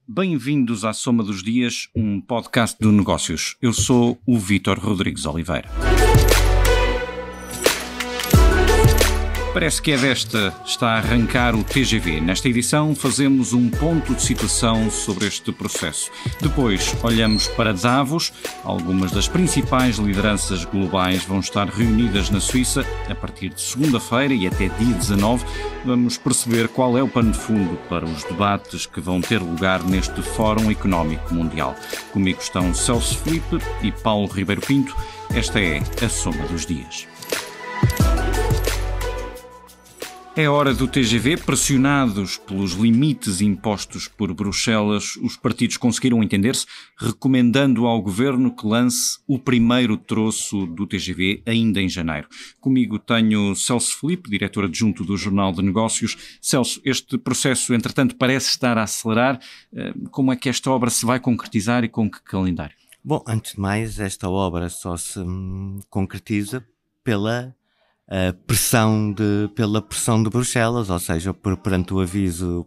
Bem-vindos à Soma dos Dias, um podcast de negócios. Eu sou o Vítor Rodrigues Oliveira. Parece que é desta está a arrancar o TGV. Nesta edição fazemos um ponto de situação sobre este processo. Depois olhamos para Davos. Algumas das principais lideranças globais vão estar reunidas na Suíça a partir de segunda-feira e até dia 19. Vamos perceber qual é o pano de fundo para os debates que vão ter lugar neste Fórum Económico Mundial. Comigo estão Celso Filipe e Paulo Ribeiro Pinto. Esta é a Soma dos Dias. É hora do TGV. Pressionados pelos limites impostos por Bruxelas, os partidos conseguiram entender-se, recomendando ao Governo que lance o primeiro troço do TGV ainda em janeiro. Comigo tenho Celso Filipe, diretor adjunto do Jornal de Negócios. Celso, este processo, entretanto, parece estar a acelerar. Como é que esta obra se vai concretizar e com que calendário? Bom, antes de mais, esta obra só se concretiza pela pressão de Bruxelas, ou seja, perante o aviso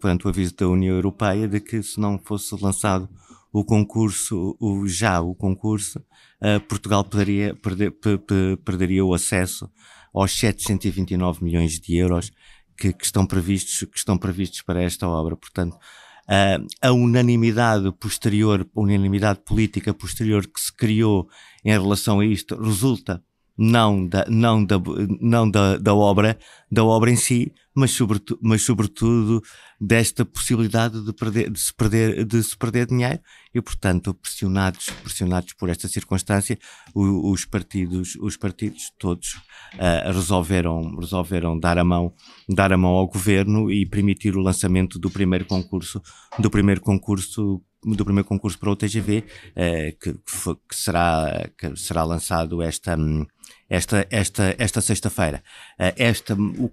da União Europeia de que se não fosse lançado o concurso, Portugal perderia o acesso aos 729 milhões de euros que estão previstos para esta obra. Portanto, a unanimidade política posterior que se criou em relação a isto resulta não da obra em si, mas sobretudo desta possibilidade de se perder dinheiro e, portanto, pressionados por esta circunstância, os partidos todos resolveram dar a mão ao Governo e permitir o lançamento do primeiro concurso para o TGV, que será lançado esta sexta-feira. O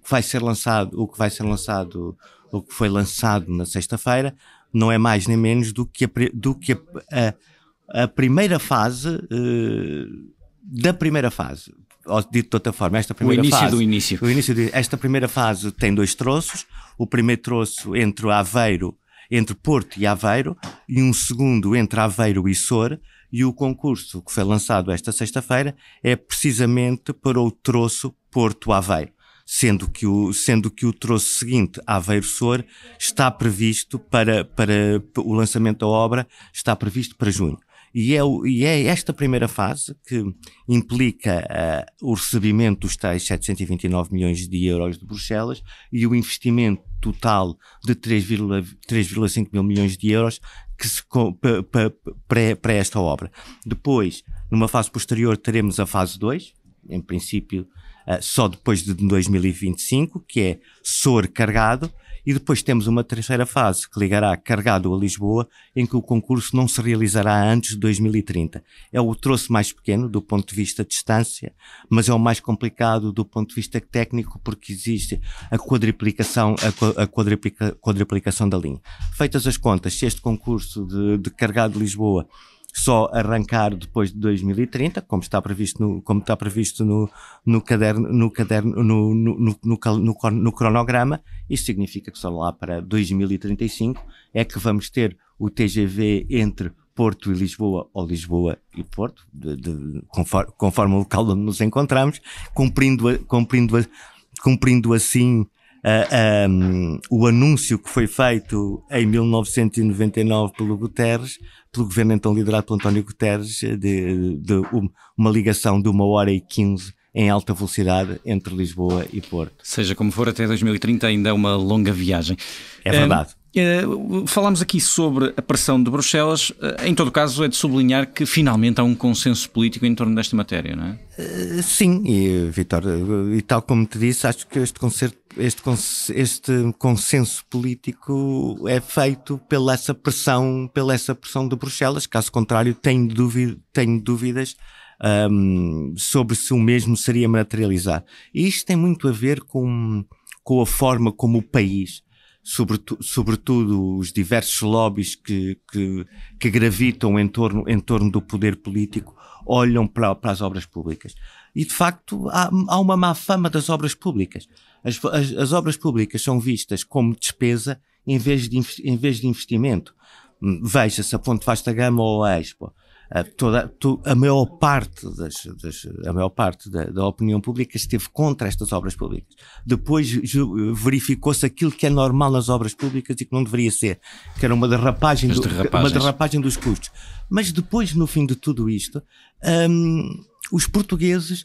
que foi lançado na sexta-feira não é mais nem menos do que a primeira fase da primeira fase. Dito de outra forma, esta primeira fase tem dois troços. O primeiro troço entre Porto e Aveiro, e um segundo entre Aveiro e Sor, e o concurso que foi lançado esta sexta-feira é precisamente para o troço Porto-Aveiro, sendo que o troço seguinte, Aveiro-Sor, está previsto para o lançamento da obra, está previsto para junho. E é esta primeira fase que implica o recebimento dos tais 729 milhões de euros de Bruxelas e o investimento total de 3,5 mil milhões de euros para esta obra. Depois, numa fase posterior, teremos a fase 2, em princípio só depois de 2025, que é Sor carregado, e depois temos uma terceira fase que ligará Carregado a Lisboa, em que o concurso não se realizará antes de 2030. É o troço mais pequeno do ponto de vista de distância, mas é o mais complicado do ponto de vista técnico, porque existe a quadriplicação da linha. Feitas as contas, se este concurso de Carregado a Lisboa só arrancar depois de 2030, como está previsto no cronograma, isso significa que só lá para 2035 é que vamos ter o TGV entre Porto e Lisboa, ou Lisboa e Porto, conforme o local onde nos encontramos, cumprindo assim o anúncio que foi feito em 1999 pelo governo então liderado por António Guterres, de uma ligação de 1h15 em alta velocidade entre Lisboa e Porto. Seja como for, até 2030 ainda é uma longa viagem. É verdade. Falámos aqui sobre a pressão de Bruxelas. Em todo caso, é de sublinhar que finalmente há um consenso político em torno desta matéria, não é? Sim, e Vítor, e tal como te disse, acho que este consenso político é feito pela essa pressão de Bruxelas. Caso contrário, tenho dúvidas sobre se o mesmo seria materializar. E isto tem muito a ver com a forma como o país, sobretudo os diversos lobbies que gravitam em torno do poder político, olham para as obras públicas. E, de facto, há uma má fama das obras públicas. As obras públicas são vistas como despesa em vez de investimento. Veja-se a Ponte Vasta Gama ou a Expo. A maior parte da opinião pública esteve contra estas obras públicas. Depois verificou-se aquilo que é normal nas obras públicas e que não deveria ser, que era uma derrapagem dos custos. Mas depois, no fim de tudo isto, os portugueses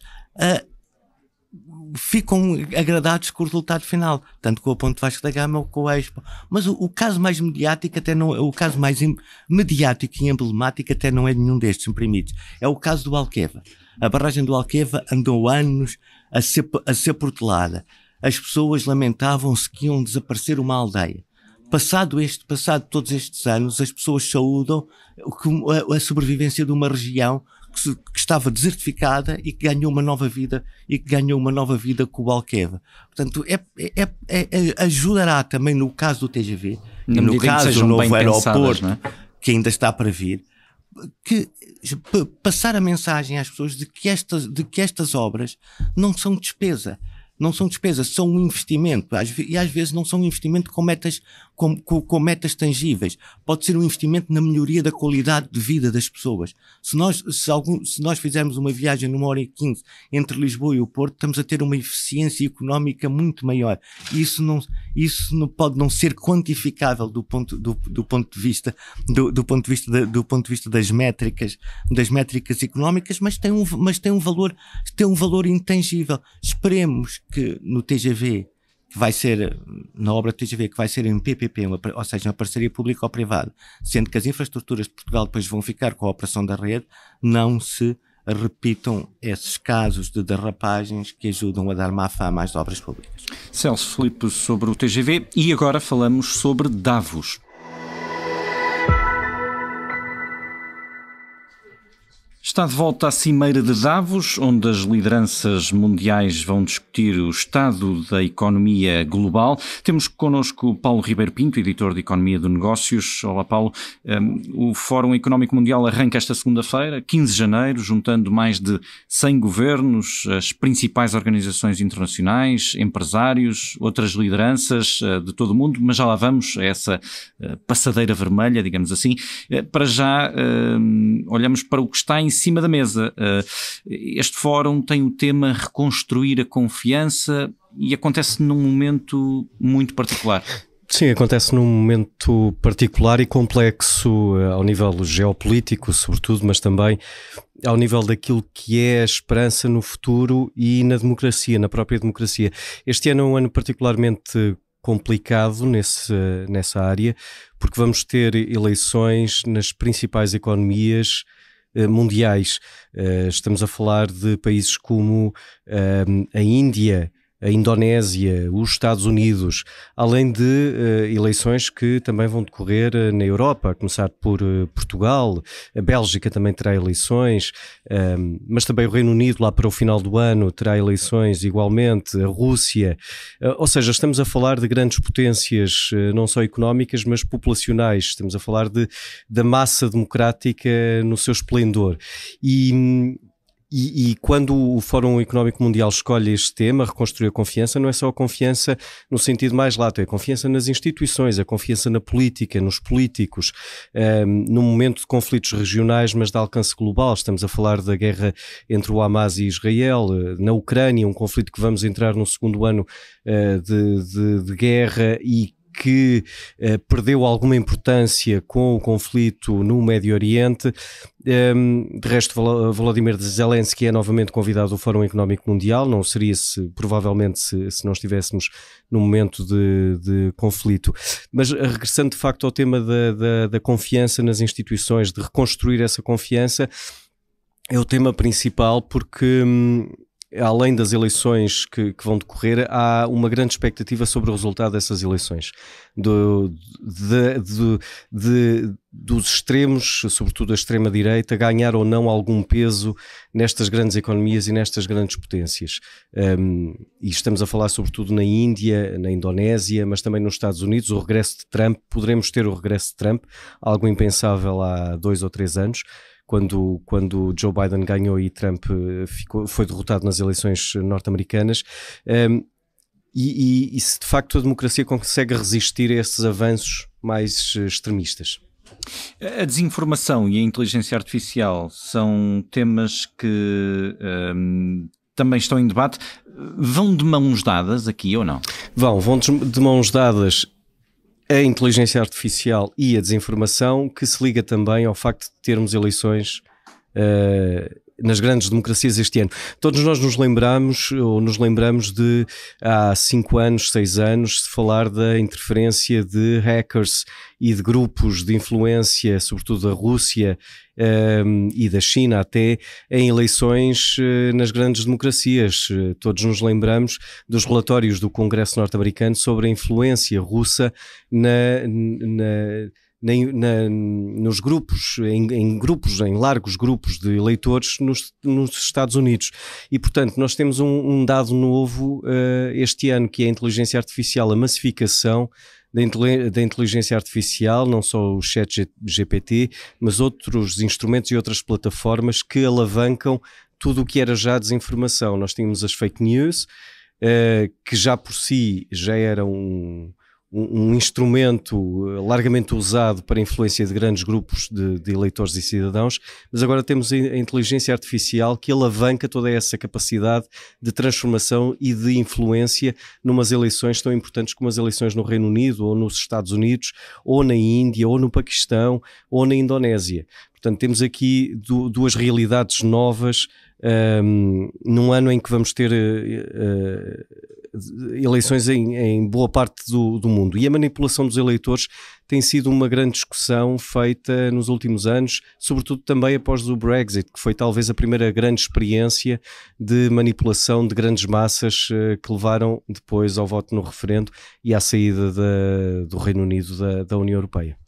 ficam agradados com o resultado final, tanto com a Ponte Vasco da Gama ou com a Expo. Mas o caso mais mediático e emblemático até não é nenhum destes imprimidos. É o caso do Alqueva. A barragem do Alqueva andou anos a ser protelada. As pessoas lamentavam-se que iam desaparecer uma aldeia. Passado todos estes anos, as pessoas saúdam a sobrevivência de uma região que estava desertificada e que ganhou uma nova vida com o Alqueva. Portanto, ajudará também no caso do TGV e no caso do novo aeroporto, que ainda está para vir, que passar a mensagem às pessoas de que estas obras não são despesa. Não são despesas, são um investimento. E às vezes não são um investimento com metas tangíveis. Pode ser um investimento na melhoria da qualidade de vida das pessoas. Se nós fizermos uma viagem numa hora e 15 entre Lisboa e o Porto, estamos a ter uma eficiência económica muito maior. Isso não pode não ser quantificável do ponto de vista das métricas económicas, mas tem um valor intangível. Esperemos que no TGV, que vai ser, na obra TGV, que vai ser em PPP, ou seja, uma parceria pública ou privada, sendo que as infraestruturas de Portugal depois vão ficar com a operação da rede, não se repitam esses casos de derrapagens que ajudam a dar má fama às obras públicas. Celso Filipe sobre o TGV, e agora falamos sobre Davos. Está de volta à Cimeira de Davos, onde as lideranças mundiais vão discutir o estado da economia global. Temos connosco Paulo Ribeiro Pinto, editor de Economia de Negócios. Olá, Paulo. O Fórum Económico Mundial arranca esta segunda-feira, 15 de janeiro, juntando mais de 100 governos, as principais organizações internacionais, empresários, outras lideranças de todo o mundo, mas já lá vamos a essa passadeira vermelha, digamos assim. Para já, olhamos para o que está em cima da mesa. Este fórum tem o tema reconstruir a confiança e acontece num momento muito particular. Sim, acontece num momento particular e complexo ao nível geopolítico, sobretudo, mas também ao nível daquilo que é a esperança no futuro e na democracia, na própria democracia. Este ano é um ano particularmente complicado nessa área, porque vamos ter eleições nas principais economias mundiais. Estamos a falar de países como a Índia, a Indonésia, os Estados Unidos, além de eleições que também vão decorrer na Europa, a começar por Portugal. A Bélgica também terá eleições, mas também o Reino Unido lá para o final do ano terá eleições igualmente, a Rússia. Ou seja, estamos a falar de grandes potências, não só económicas, mas populacionais. Estamos a falar da massa democrática no seu esplendor. E quando o Fórum Económico Mundial escolhe este tema, reconstruir a confiança, não é só a confiança no sentido mais lato, é a confiança nas instituições, a confiança na política, nos políticos, num momento de conflitos regionais, mas de alcance global. Estamos a falar da guerra entre o Hamas e Israel, na Ucrânia, um conflito que vamos entrar no segundo ano de guerra e que perdeu alguma importância com o conflito no Médio Oriente. De resto, Volodymyr Zelensky é novamente convidado ao Fórum Económico Mundial. Não seria provavelmente se não estivéssemos num momento de conflito. Mas regressando de facto ao tema da confiança nas instituições, de reconstruir essa confiança, é o tema principal, porque além das eleições que vão decorrer, há uma grande expectativa sobre o resultado dessas eleições. Dos extremos, sobretudo a extrema-direita, ganhar ou não algum peso nestas grandes economias e nestas grandes potências. E estamos a falar sobretudo na Índia, na Indonésia, mas também nos Estados Unidos. O regresso de Trump, poderemos ter o regresso de Trump, algo impensável há 2 ou 3 anos. Quando Joe Biden ganhou e Trump foi derrotado nas eleições norte-americanas, e se de facto a democracia consegue resistir a esses avanços mais extremistas. A desinformação e a inteligência artificial são temas que também estão em debate. Vão de mãos dadas aqui ou não? Vão de mãos dadas a inteligência artificial e a desinformação, que se liga também ao facto de termos eleições nas grandes democracias este ano. Todos nós nos lembramos de há 5 anos, 6 anos, se falar da interferência de hackers e de grupos de influência, sobretudo da Rússia e da China até, em eleições nas grandes democracias. Todos nos lembramos dos relatórios do Congresso norte-americano sobre a influência russa nos grupos, em largos grupos de eleitores nos Estados Unidos. E, portanto, nós temos um dado novo este ano, que é a inteligência artificial, a massificação da inteligência artificial, não só o ChatGPT, mas outros instrumentos e outras plataformas que alavancam tudo o que era já desinformação. Nós tínhamos as fake news, que já por si já era um instrumento largamente usado para a influência de grandes grupos de eleitores e cidadãos, mas agora temos a inteligência artificial que alavanca toda essa capacidade de transformação e de influência numas eleições tão importantes como as eleições no Reino Unido, ou nos Estados Unidos, ou na Índia, ou no Paquistão, ou na Indonésia. Portanto, temos aqui duas realidades novas num ano em que vamos ter eleições em boa parte do mundo. E a manipulação dos eleitores tem sido uma grande discussão feita nos últimos anos, sobretudo também após o Brexit, que foi talvez a primeira grande experiência de manipulação de grandes massas que levaram depois ao voto no referendo e à saída do Reino Unido da União Europeia.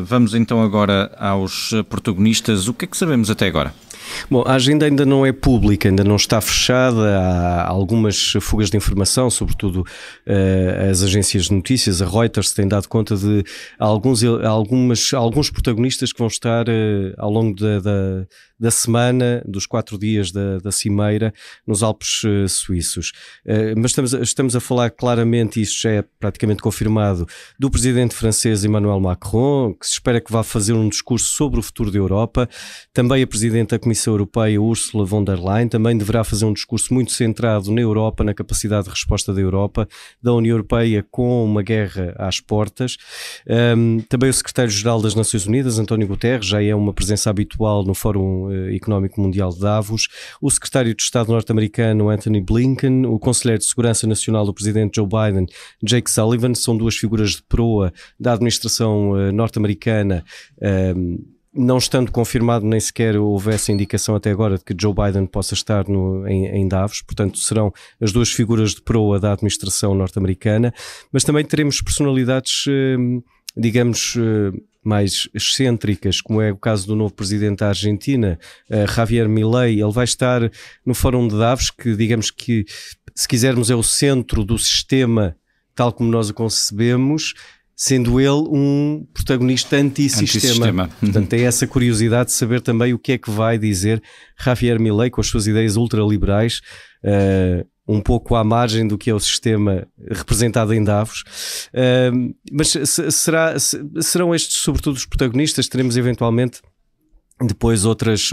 Vamos então agora aos protagonistas. O que é que sabemos até agora? Bom, a agenda ainda não é pública, ainda não está fechada, há algumas fugas de informação, sobretudo as agências de notícias, a Reuters tem dado conta de alguns protagonistas que vão estar ao longo da semana, dos 4 dias da Cimeira, nos Alpes suíços. Mas estamos a falar claramente, e isto já é praticamente confirmado, do presidente francês Emmanuel Macron, que se espera que vá fazer um discurso sobre o futuro da Europa. Também a presidente da Comissão Europeia, Ursula von der Leyen, também deverá fazer um discurso muito centrado na Europa, na capacidade de resposta da Europa, da União Europeia, com uma guerra às portas. Também o secretário-geral das Nações Unidas, António Guterres, já é uma presença habitual no Fórum Económico Mundial de Davos, o secretário de Estado norte-americano Antony Blinken, o conselheiro de Segurança Nacional do presidente Joe Biden, Jake Sullivan, são duas figuras de proa da administração norte-americana. Não estando confirmado, nem sequer houvesse indicação até agora de que Joe Biden possa estar em Davos, portanto serão as duas figuras de proa da administração norte-americana, mas também teremos personalidades, digamos, mais excêntricas, como é o caso do novo presidente da Argentina, Javier Milei. Ele vai estar no Fórum de Davos, que digamos que, se quisermos, é o centro do sistema tal como nós o concebemos, sendo ele um protagonista antissistema. Portanto, tem essa curiosidade de saber também o que é que vai dizer Javier Milei com as suas ideias ultraliberais, um pouco à margem do que é o sistema representado em Davos. Mas serão estes, sobretudo, os protagonistas. Teremos eventualmente depois outras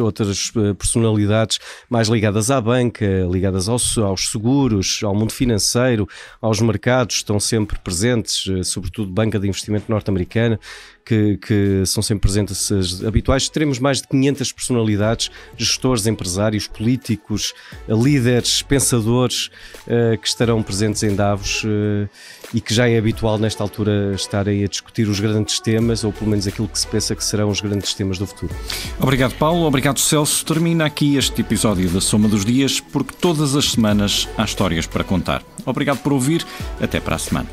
personalidades mais ligadas à banca, ligadas aos seguros, ao mundo financeiro, aos mercados, estão sempre presentes, sobretudo banca de investimento norte-americana, que são sempre presentes habituais. Teremos mais de 500 personalidades, gestores, empresários, políticos, líderes, pensadores, que estarão presentes em Davos e que já é habitual nesta altura estarem a discutir os grandes temas, ou pelo menos aquilo que se pensa que serão os grandes temas do futuro. Obrigado, Paulo. Obrigado, Celso. Termina aqui este episódio da Soma dos Dias, porque todas as semanas há histórias para contar. Obrigado por ouvir. Até para a semana.